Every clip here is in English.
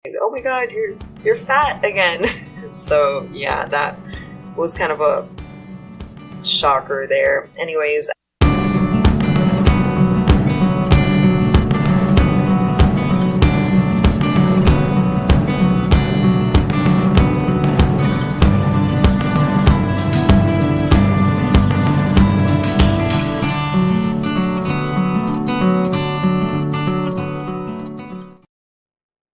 oh my god, you're fat again. So yeah, that was kind of a shocker there. Anyways,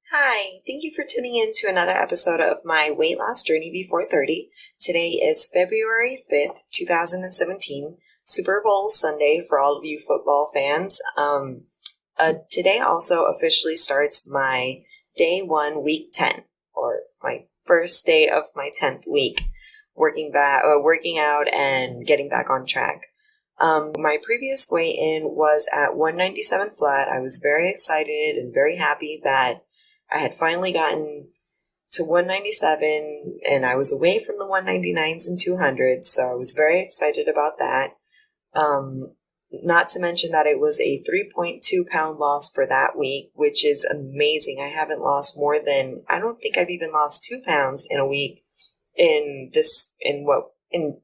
hi, thank you for tuning in to another episode of my weight loss journey before 30. Today is February 5th, 2017, Super Bowl Sunday for all of you football fans. Today also officially starts my day 1, week 10, or my first day of my 10th week, working out and getting back on track. My previous weigh-in was at 197 flat. I was very excited and very happy that I had finally gotten to 197, and I was away from the 199s and 200s, so I was very excited about that. Not to mention that it was a 3.2 pound loss for that week, which is amazing. I haven't lost I don't think I've even lost 2 pounds in a week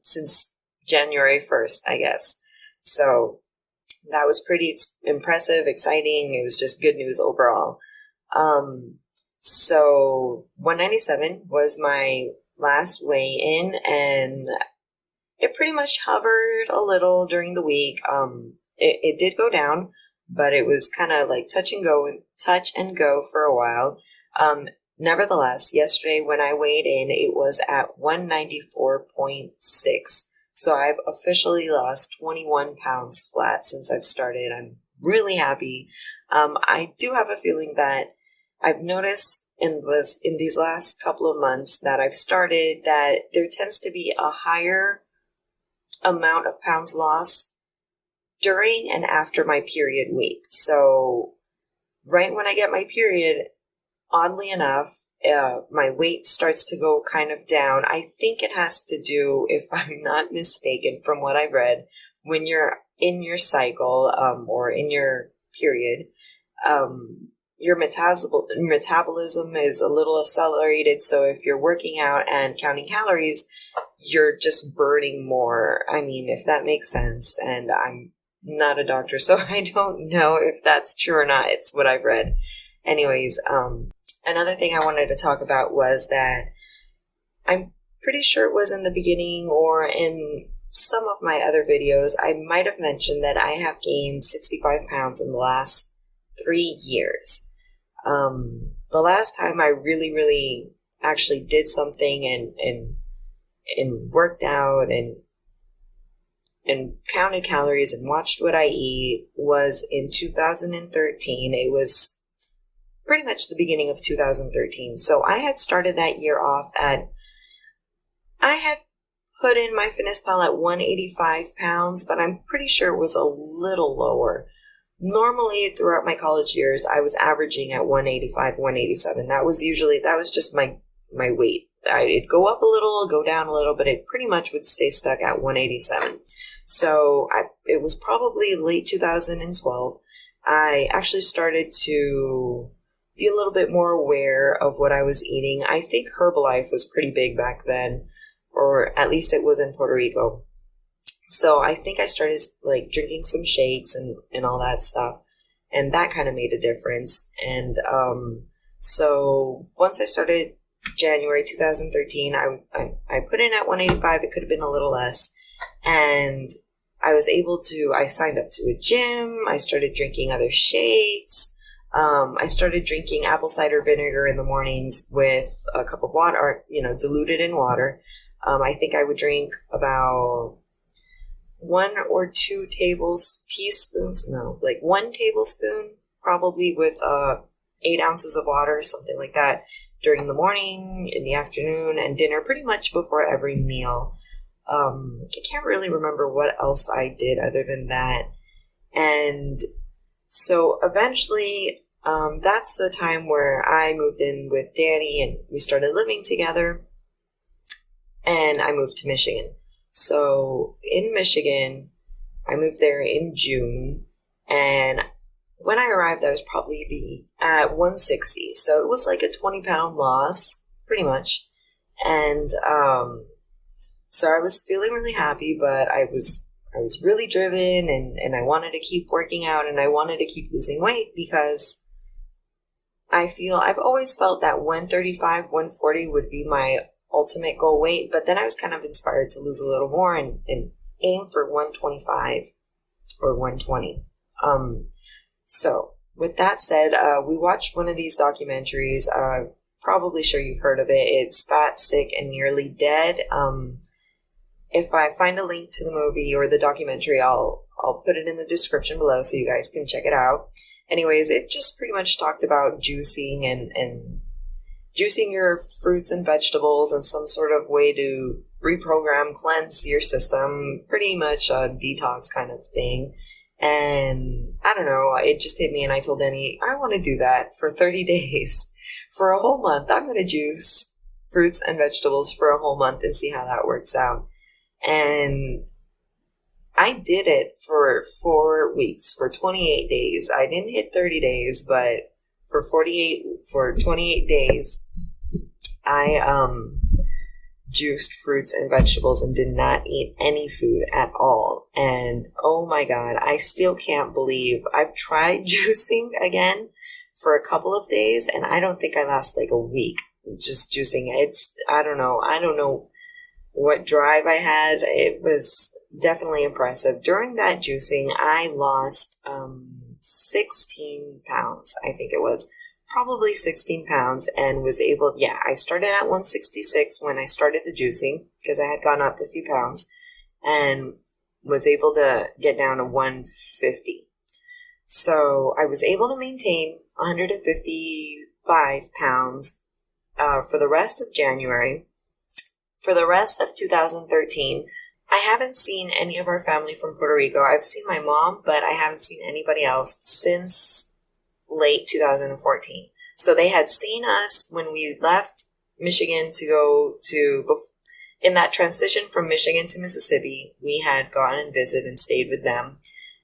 since January 1st, I guess. So that was pretty impressive, exciting. It was just good news overall. So 197 was my last weigh-in, and it pretty much hovered a little during the week. It did go down, but it was kind of like touch and go for a while. Nevertheless, yesterday when I weighed in, it was at 194.6. So I've officially lost 21 pounds flat since I've started. I'm really happy. I do have a feeling that I've noticed in these last couple of months that I've started that there tends to be a higher amount of pounds lost during and after my period week. So right when I get my period, oddly enough, my weight starts to go kind of down. I think it has to do, if I'm not mistaken from what I've read, when you're in your cycle or in your period, your metabolism is a little accelerated. So if you're working out and counting calories, you're just burning more. I mean, if that makes sense. And I'm not a doctor, so I don't know if that's true or not. It's what I've read. Anyways, another thing I wanted to talk about was that I'm pretty sure it was in the beginning or in some of my other videos, I might have mentioned that I have gained 65 pounds in the last 3 years. The last time I really actually did something and worked out and counted calories and watched what I eat was in 2013. It was pretty much the beginning of 2013. So I had started that year off I had put in my fitness pal at 185 pounds, but I'm pretty sure it was a little lower. Normally, throughout my college years, I was averaging at 185, 187. That was just my weight. It'd go up a little, go down a little, but it pretty much would stay stuck at 187. So it was probably late 2012. I actually started to be a little bit more aware of what I was eating. I think Herbalife was pretty big back then, or at least it was in Puerto Rico. So I think I started like drinking some shakes and all that stuff, and that kind of made a difference. And so once I started January 2013, I put in at 185. It could have been a little less, and I signed up to a gym. I started drinking other shakes. I started drinking apple cider vinegar in the mornings with a cup of water, or, diluted in water. I think I would drink about 1 or 2 teaspoons, like 1 tablespoon, probably with 8 ounces of water, something like that, during the morning, in the afternoon, and dinner, pretty much before every meal. I can't really remember what else I did other than that. And so eventually, that's the time where I moved in with Danny and we started living together, and I moved to Michigan. So in Michigan, I moved there in June, and when I arrived, I was probably at 160. So it was like a 20-pound loss, pretty much. And so I was feeling really happy, but I was really driven, and I wanted to keep working out, and I wanted to keep losing weight because I've always felt that 135, 140 would be my ultimate goal weight, but then I was kind of inspired to lose a little more and aim for 125 or 120. So with that said, we watched one of these documentaries. Probably sure you've heard of it. It's Fat, Sick, and Nearly Dead. If I find a link to the movie or the documentary, I'll put it in the description below so you guys can check it out. Anyways, it just pretty much talked about juicing and juicing your fruits and vegetables and some sort of way to reprogram, cleanse your system, pretty much a detox kind of thing. And I don't know, it just hit me, and I told Danny, I want to do that for 30 days. For a whole month, I'm going to juice fruits and vegetables for a whole month and see how that works out. And I did it for 4 weeks, for 28 days. I didn't hit 30 days, but for 28 days, I juiced fruits and vegetables and did not eat any food at all. And oh my God, I still can't believe I've tried juicing again for a couple of days, and I don't think I last like a week just juicing. I don't know what drive I had. It was definitely impressive. During that juicing, I lost 16 pounds, I think it was. Probably 16 pounds, and was able, I started at 166 when I started the juicing because I had gone up a few pounds, and was able to get down to 150. So I was able to maintain 155 pounds for the rest of January. For the rest of 2013, I haven't seen any of our family from Puerto Rico. I've seen my mom, but I haven't seen anybody else since late 2014. So they had seen us when we left Michigan to go to, in that transition from Michigan to Mississippi, we had gone and visited and stayed with them.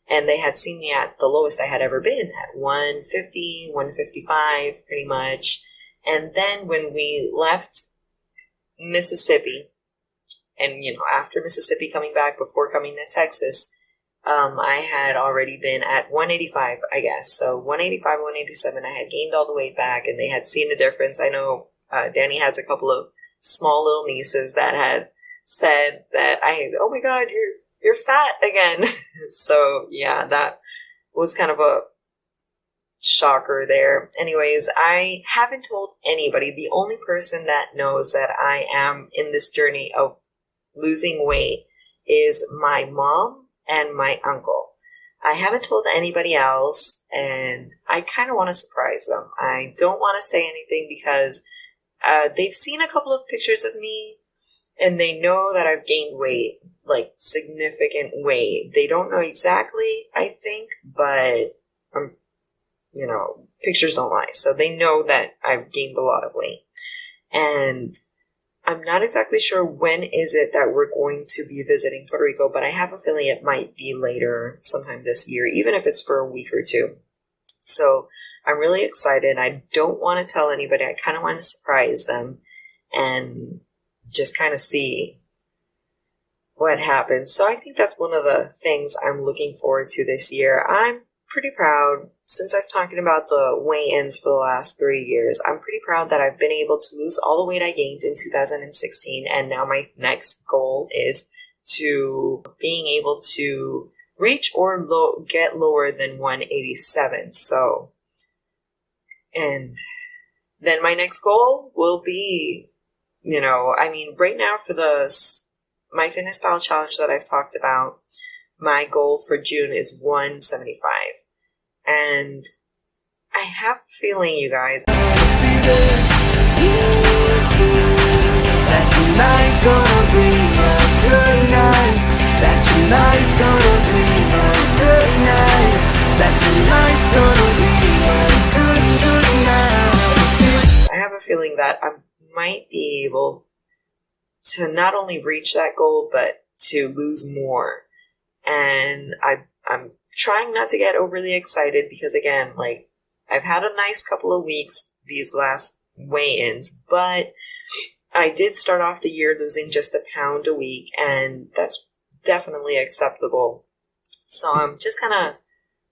And they had seen me at the lowest I had ever been, at 150, 155, pretty much. And then when we left Mississippi, and, after Mississippi coming back, before coming to Texas, I had already been at 185, I guess. So 185, 187, I had gained all the weight back, and they had seen the difference. I know Danny has a couple of small little nieces that had said that oh my God, you're fat again. So yeah, that was kind of a shocker there. Anyways, I haven't told anybody. The only person that knows that I am in this journey of losing weight is my mom and my uncle. I haven't told anybody else, and I kind of want to surprise them. I don't want to say anything because they've seen a couple of pictures of me, and they know that I've gained weight, like significant weight. They don't know exactly, I think, but pictures don't lie. So they know that I've gained a lot of weight. And I'm not exactly sure when is it that we're going to be visiting Puerto Rico, but I have a feeling it might be later, sometime this year, even if it's for a week or two. So I'm really excited. I don't want to tell anybody. I kind of want to surprise them and just kind of see what happens. So I think that's one of the things I'm looking forward to this year. I'm pretty proud, since I've talked about the weigh-ins for the last 3 years, I'm pretty proud that I've been able to lose all the weight I gained in 2016, and now my next goal is to being able to reach or get lower than 187. So, and then my next goal will be, right now for my Fitness Pal challenge that I've talked about, my goal for June is 175. And I have a feeling, you guys, that tonight's gonna be a good night. That tonight's gonna be a good night. That tonight's gonna be a good night. I have a feeling that I might be able to not only reach that goal, but to lose more. And I'm trying not to get overly excited because, again, like, I've had a nice couple of weeks these last weigh-ins, but I did start off the year losing just a pound a week, and that's definitely acceptable. So I'm just kind of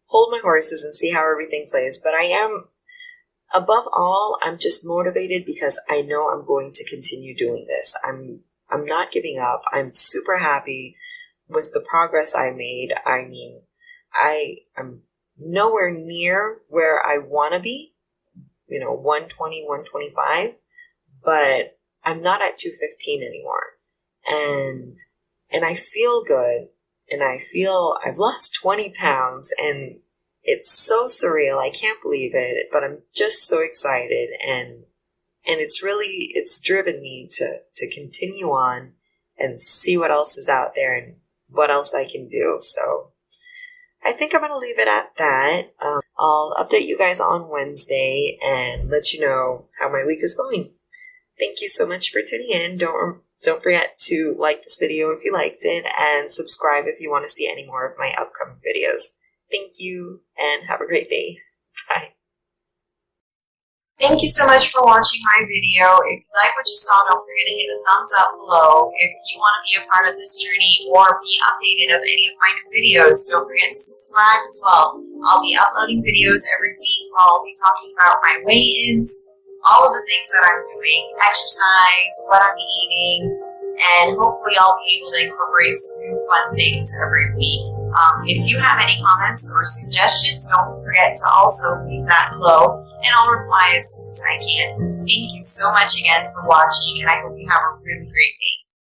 hold my horses and see how everything plays. But I am, above all, I'm just motivated because I know I'm going to continue doing this. I'm not giving up. I'm super happy with the progress I made. I mean, I'm nowhere near where I want to be, 120, 125, but I'm not at 215 anymore. And I feel good, and I feel I've lost 20 pounds, and it's so surreal. I can't believe it, but I'm just so excited, and it's driven me to continue on and see what else is out there and what else I can do. So I think I'm going to leave it at that. I'll update you guys on Wednesday and let you know how my week is going. Thank you so much for tuning in. Don't forget to like this video if you liked it, and subscribe if you want to see any more of my upcoming videos. Thank you, and have a great day. Bye. Thank you so much for watching my video. If you like what you saw, don't forget to hit the thumbs up below. If you want to be a part of this journey or be updated of any of my new videos, don't forget to subscribe as well. I'll be uploading videos every week. I'll be talking about my weigh-ins, all of the things that I'm doing, exercise, what I'm eating, and hopefully I'll be able to incorporate some new fun things every week. If you have any comments or suggestions, don't forget to also leave that below, and I'll reply as soon as I can. Thank you so much again for watching, and I hope you have a really great day.